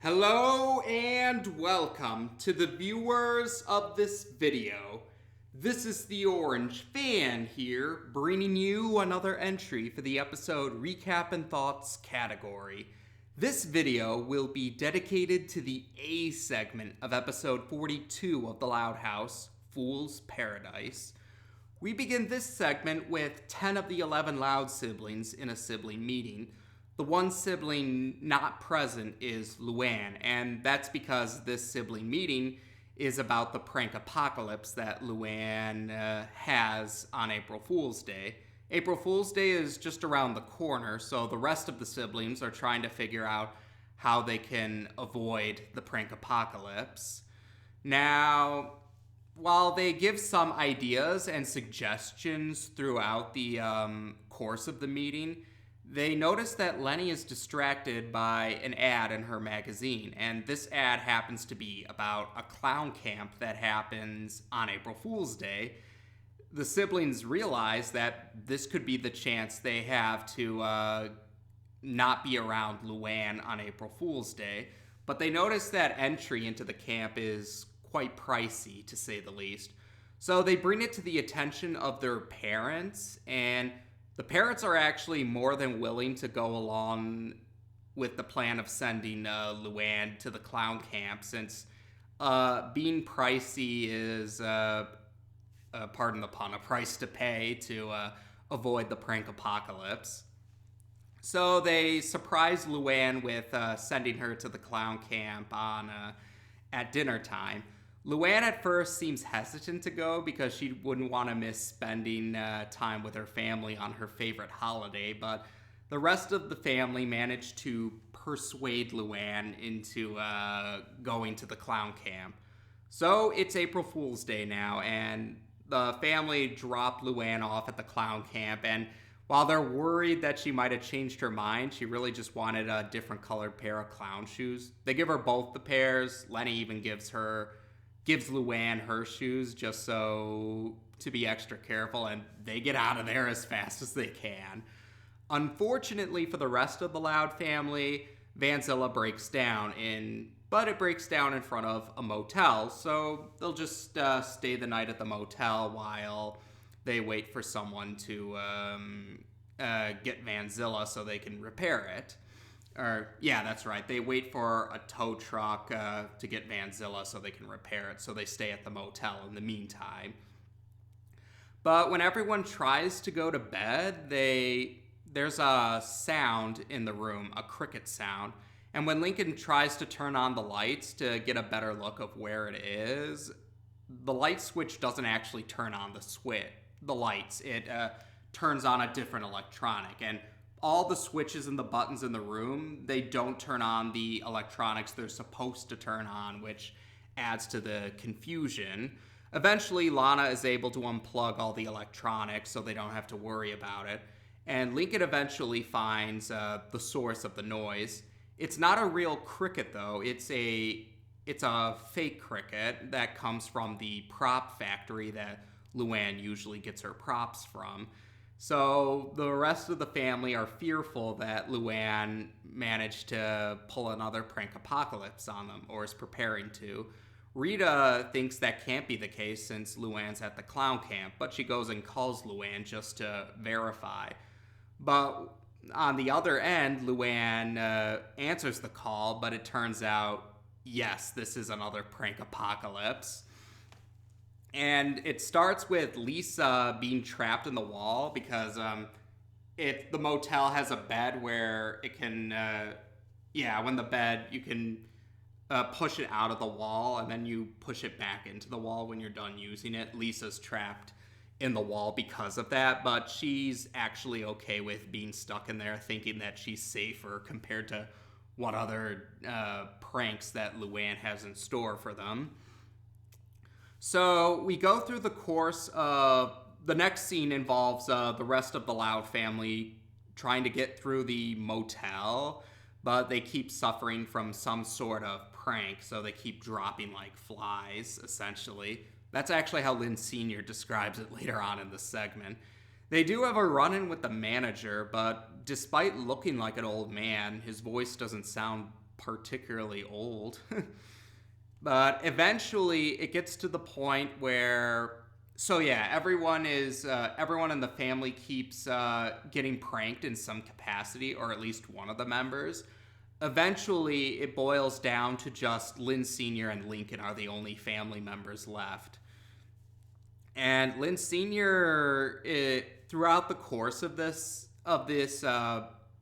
Hello and welcome to the viewers of this video. This is the Orange Fan here, bringing you another entry for the episode Recap and Thoughts category. This video will be dedicated to the A segment of episode 42 of The Loud House, Fool's Paradise. We begin this segment with 10 of the 11 Loud siblings in a sibling meeting. The one sibling not present is Luan, and that's because this sibling meeting is about the prank apocalypse that Luan has on April Fool's Day. April Fool's Day is just around the corner, so the rest of the siblings are trying to figure out how they can avoid the prank apocalypse. Now, while they give some ideas and suggestions throughout the course of the meeting, they notice that Lenny is distracted by an ad in her magazine, and this ad happens to be about a clown camp that happens on April Fool's Day. The siblings realize that this could be the chance they have to not be around Luan on April Fool's Day, but they notice that entry into the camp is quite pricey, to say the least. So they bring it to the attention of their parents, and the parents are actually more than willing to go along with the plan of sending Luan to the clown camp, since being pricey is, pardon the pun, a price to pay to avoid the prank apocalypse. So they surprise Luan with sending her to the clown camp at dinner time. Luan at first seems hesitant to go because she wouldn't want to miss spending time with her family on her favorite holiday, but the rest of the family managed to persuade Luan into going to the clown camp. So it's April Fool's Day now, and the family dropped Luan off at the clown camp, and while they're worried that she might have changed her mind, she really just wanted a different colored pair of clown shoes. They give her both the pairs. Lenny even gives Luan her shoes just so to be extra careful, and they get out of there as fast as they can. Unfortunately for the rest of the Loud family, Vanzilla breaks down, but it breaks down in front of a motel, so they'll just stay the night at the motel while they wait for someone to get Vanzilla so they can repair it. Yeah, that's right. They wait for a tow truck to get Vanzilla so they can repair it, so they stay at the motel in the meantime. But when everyone tries to go to bed, there's a sound in the room, a cricket sound. And when Lincoln tries to turn on the lights to get a better look of where it is, the light switch doesn't actually turn on the lights. It turns on a different electronic, and all the switches and the buttons in the room, they don't turn on the electronics they're supposed to turn on, which adds to the confusion. Eventually, Lana is able to unplug all the electronics so they don't have to worry about it, and Lincoln eventually finds the source of the noise. It's not a real cricket, though. It's a fake cricket that comes from the prop factory that Luan usually gets her props from. So the rest of the family are fearful that Luan managed to pull another prank apocalypse on them, or is preparing to. Rita thinks that can't be the case since Luan's at the clown camp, but she goes and calls Luan just to verify. But on the other end, Luan answers the call, but it turns out, yes, this is another prank apocalypse. And it starts with Lisa being trapped in the wall because the motel has a bed where it can, when the bed, you can push it out of the wall and then you push it back into the wall when you're done using it. Lisa's trapped in the wall because of that, but she's actually okay with being stuck in there, thinking that she's safer compared to what other pranks that Luan has in store for them. So we go through the course of the next scene involves the rest of the Loud family trying to get through the motel, but they keep suffering from some sort of prank, so they keep dropping like flies, essentially. That's actually how Lynn Sr. describes it later on in the segment. They do have a run-in with the manager, but despite looking like an old man, his voice doesn't sound particularly old. But eventually it gets to the point where, so yeah, everyone in the family keeps getting pranked in some capacity, or at least one of the members. Eventually it boils down to just Lynn Sr. and Lincoln are the only family members left. And Lynn Sr., throughout the course of this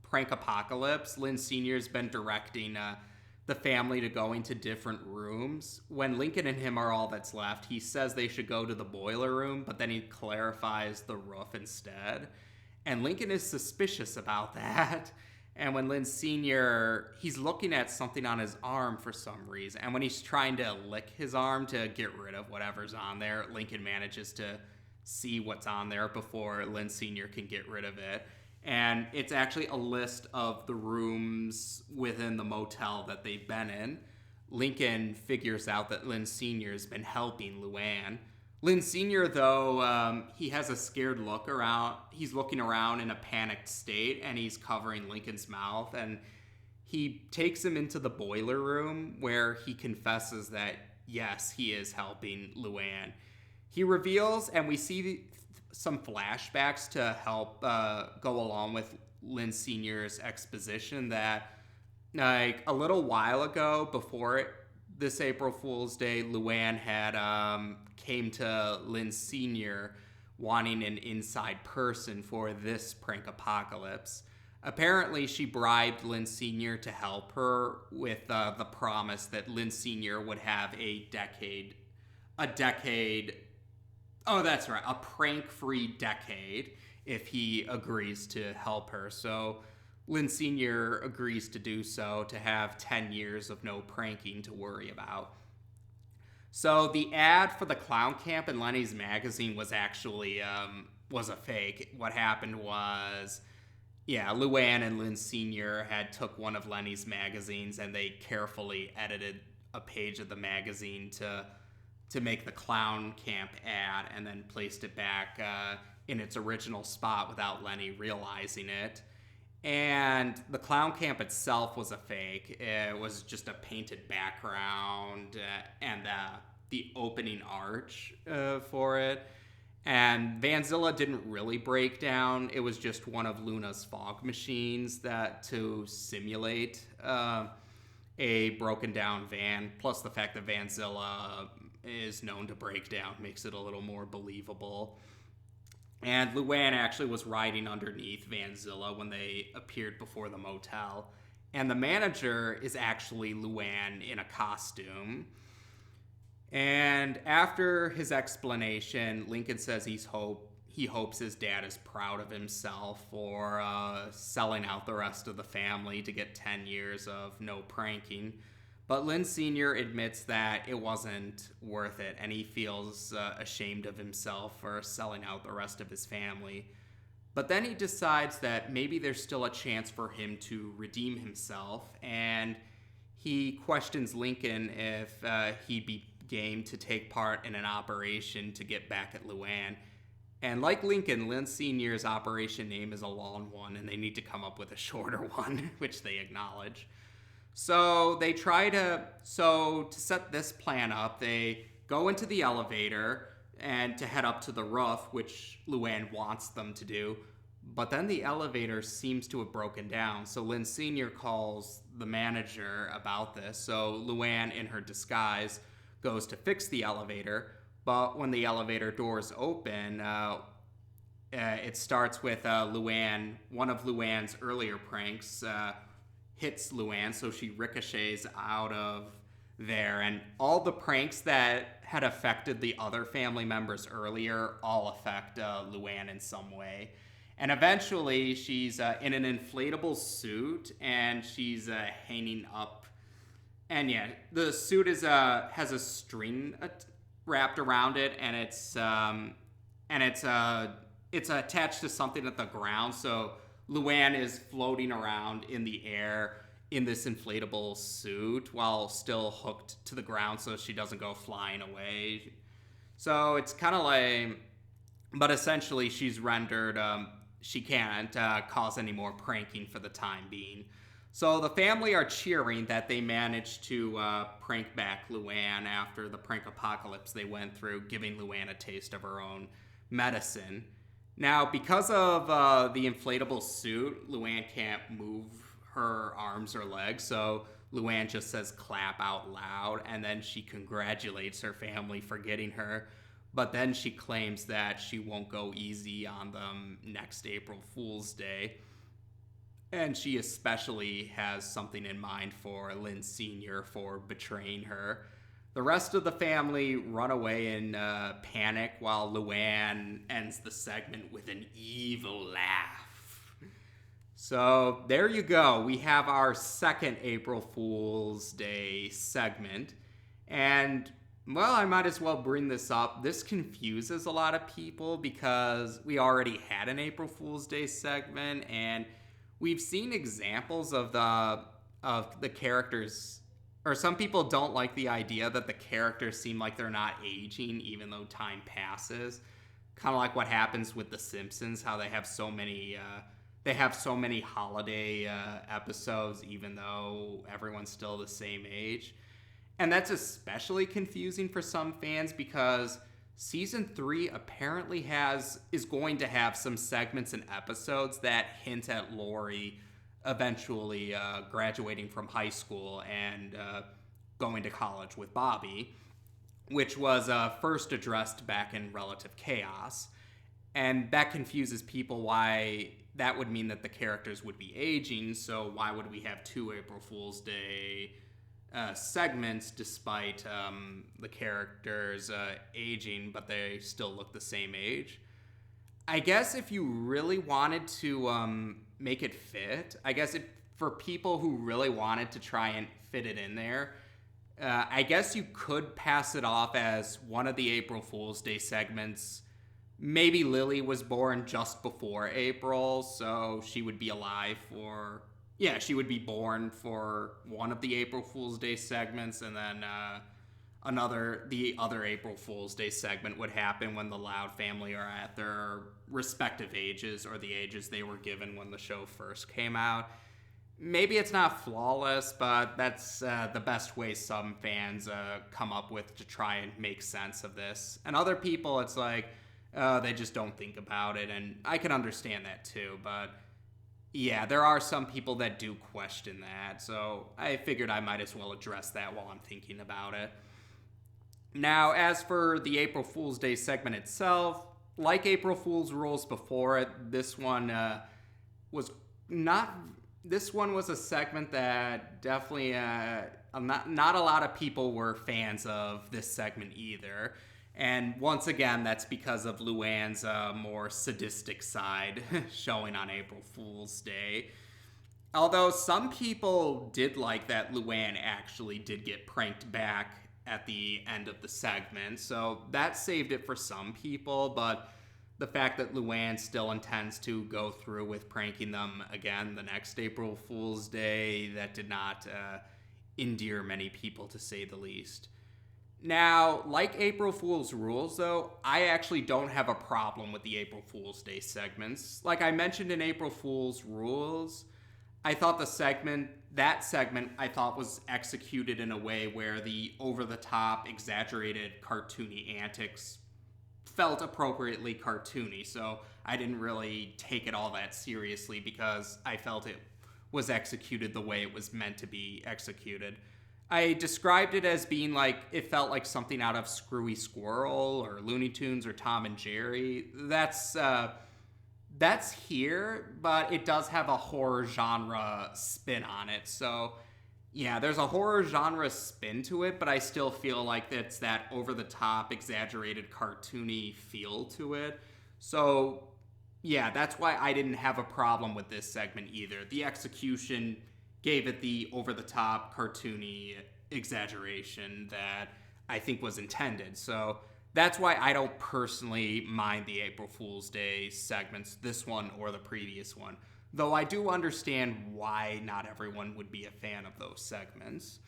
prank apocalypse, Lynn Sr. has been directing the family to go into different rooms. When Lincoln and him are all that's left, he says they should go to the boiler room, but then he clarifies the roof instead. And Lincoln is suspicious about that. And when Lynn Sr., he's looking at something on his arm for some reason. And when he's trying to lick his arm to get rid of whatever's on there, Lincoln manages to see what's on there before Lynn Sr. can get rid of it. And it's actually a list of the rooms within the motel that they've been in. Lincoln figures out that Lynn Sr. has been helping Luan. Lynn Sr., though, he has a scared look around. He's looking around in a panicked state, and he's covering Lincoln's mouth. And he takes him into the boiler room, where he confesses that, yes, he is helping Luan. He reveals, and we see some flashbacks to help go along with Lynn Sr.'s exposition, that like a little while ago, before this April Fool's Day, Luan had came to Lynn Sr. wanting an inside person for this prank apocalypse. Apparently, she bribed Lynn Sr. to help her with the promise that Lynn Sr. would have a prank-free decade if he agrees to help her. So Lynn Sr. agrees to do so, to have 10 years of no pranking to worry about. So the ad for the clown camp in Lenny's magazine was actually was a fake. What happened was, yeah, Luan and Lynn Sr. had took one of Lenny's magazines and they carefully edited a page of the magazine to make the clown camp ad, and then placed it back in its original spot without Lenny realizing it. And the clown camp itself was a fake. It was just a painted background and the opening arch for it. And Vanzilla didn't really break down. It was just one of Luna's fog machines to simulate a broken down van. Plus the fact that Vanzilla is known to break down makes it a little more believable. And Luan actually was riding underneath Vanzilla when they appeared before the motel. And the manager is actually Luan in a costume. And after his explanation, Lincoln says he hopes his dad is proud of himself for selling out the rest of the family to get 10 years of no pranking. But Lynn Sr. admits that it wasn't worth it, and he feels ashamed of himself for selling out the rest of his family. But then he decides that maybe there's still a chance for him to redeem himself, and he questions Lincoln if he'd be game to take part in an operation to get back at Luan. And like Lincoln, Lynn Sr.'s operation name is a long one, and they need to come up with a shorter one, which they acknowledge. So to set this plan up, they go into the elevator and to head up to the roof, which Luan wants them to do. But then the elevator seems to have broken down. So Lynn Sr. calls the manager about this. So Luan, in her disguise, goes to fix the elevator. But when the elevator doors open, it starts with Luan. One of Luan's earlier pranks hits Luan, so she ricochets out of there. And all the pranks that had affected the other family members earlier all affect Luan in some way. And eventually she's in an inflatable suit, and she's hanging up. And yeah, the suit has a string wrapped around it, and it's attached to something at the ground. So Luan is floating around in the air in this inflatable suit while still hooked to the ground, so she doesn't go flying away. So it's kind of like, but essentially she's rendered, she can't cause any more pranking for the time being. So the family are cheering that they managed to prank back Luan after the prank apocalypse they went through, giving Luan a taste of her own medicine. Now, because of the inflatable suit, Luan can't move her arms or legs, so Luan just says clap out loud, and then she congratulates her family for getting her. But then she claims that she won't go easy on them next April Fool's Day. And she especially has something in mind for Lynn Sr. for betraying her. The rest of the family run away in panic while Luan ends the segment with an evil laugh. So there you go. We have our second April Fool's Day segment. And, well, I might as well bring this up. This confuses a lot of people because we already had an April Fool's Day segment, and we've seen examples of the characters, or some people don't like the idea that the characters seem like they're not aging even though time passes. Kind of like what happens with The Simpsons, how they have so many holiday episodes even though everyone's still the same age. And that's especially confusing for some fans because Season 3 apparently is going to have some segments and episodes that hint at Lori eventually graduating from high school and going to college with Bobby, which was first addressed back in Relative Chaos. And that confuses people why that would mean that the characters would be aging, so why would we have two April Fool's Day segments despite the characters aging, but they still look the same age? I guess if you really wanted to make it fit, I guess for people who really wanted to try and fit it in there, I guess you could pass it off as one of the April Fool's Day segments. Maybe Lily was born just before April, so she would be alive for... Yeah, she would be born for one of the April Fool's Day segments, and then the other April Fool's Day segment would happen when the Loud family are at their respective ages, or the ages they were given when the show first came out. Maybe it's not flawless, but that's the best way some fans come up with to try and make sense of this. And other people, it's like, they just don't think about it, and I can understand that too, but... yeah, there are some people that do question that, so I figured I might as well address that while I'm thinking about it. Now, as for the April Fool's Day segment itself, like April Fool's Rules before it, this one was a segment that definitely not a lot of people were fans of this segment either. And once again, that's because of Luan's more sadistic side showing on April Fool's Day. Although some people did like that Luan actually did get pranked back at the end of the segment, so that saved it for some people, but the fact that Luan still intends to go through with pranking them again the next April Fool's Day, that did not endear many people, to say the least. Now, like April Fool's Rules, though, I actually don't have a problem with the April Fool's Day segments. Like I mentioned in April Fool's Rules, I thought that segment I thought was executed in a way where the over-the-top, exaggerated, cartoony antics felt appropriately cartoony, so I didn't really take it all that seriously because I felt it was executed the way it was meant to be executed. I described it as being like, it felt like something out of Screwy Squirrel or Looney Tunes or Tom and Jerry. That's here, but it does have a horror genre spin on it. So, yeah, there's a horror genre spin to it, but I still feel like it's that over-the-top, exaggerated, cartoony feel to it. So, yeah, that's why I didn't have a problem with this segment either. The execution gave it the over-the-top, cartoony exaggeration that I think was intended. So that's why I don't personally mind the April Fool's Day segments, this one or the previous one. Though I do understand why not everyone would be a fan of those segments.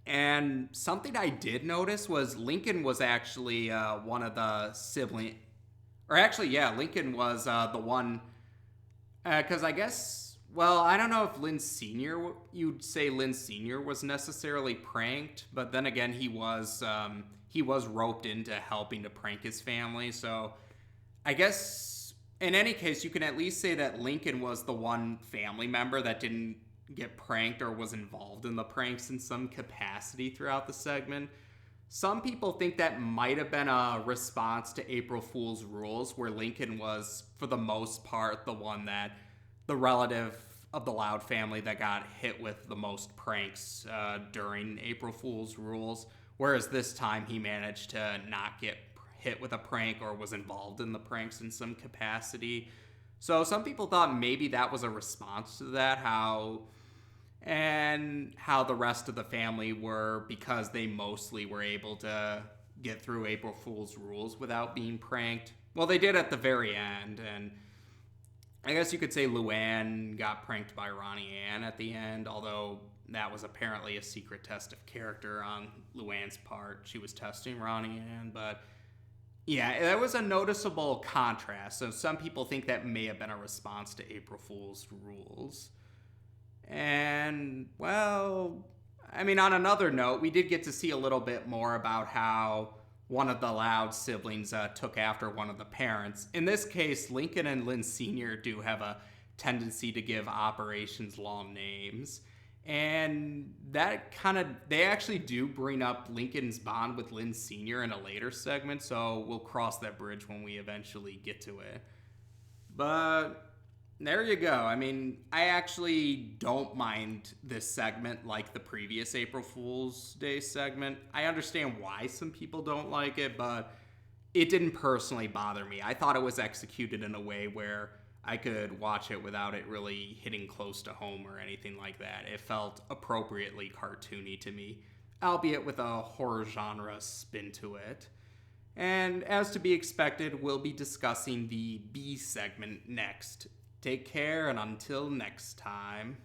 And something I did notice was Lincoln was actually one of the siblings. Or actually, yeah, Lincoln was the one... because I guess Well, I don't know if Lynn Sr., you'd say Lynn Sr. was necessarily pranked, but then again, he was roped into helping to prank his family, so I guess in any case, you can at least say that Lincoln was the one family member that didn't get pranked or was involved in the pranks in some capacity throughout the segment. Some people think that might have been a response to April Fool's Rules, where Lincoln was, for the most part, the relative of the Loud family that got hit with the most pranks during April Fool's Rules, whereas this time he managed to not get hit with a prank or was involved in the pranks in some capacity. So some people thought maybe that was a response to that, how the rest of the family were, because they mostly were able to get through April Fool's Rules without being pranked. Well, they did at the very end, and I guess you could say Luan got pranked by Ronnie Ann at the end, although that was apparently a secret test of character on Luan's part. She was testing Ronnie Ann, but yeah, that was a noticeable contrast. So some people think that may have been a response to April Fool's Rules. And, well, I mean, on another note, we did get to see a little bit more about how one of the Loud siblings took after one of the parents. In this case, Lincoln and Lynn Sr. do have a tendency to give operations long names. And they actually do bring up Lincoln's bond with Lynn Sr. in a later segment, so we'll cross that bridge when we eventually get to it. But there you go. I mean, I actually don't mind this segment like the previous April Fool's Day segment. I understand why some people don't like it, but it didn't personally bother me. I thought it was executed in a way where I could watch it without it really hitting close to home or anything like that. It felt appropriately cartoony to me, albeit with a horror genre spin to it. And as to be expected, we'll be discussing the B segment next. Take care, and until next time.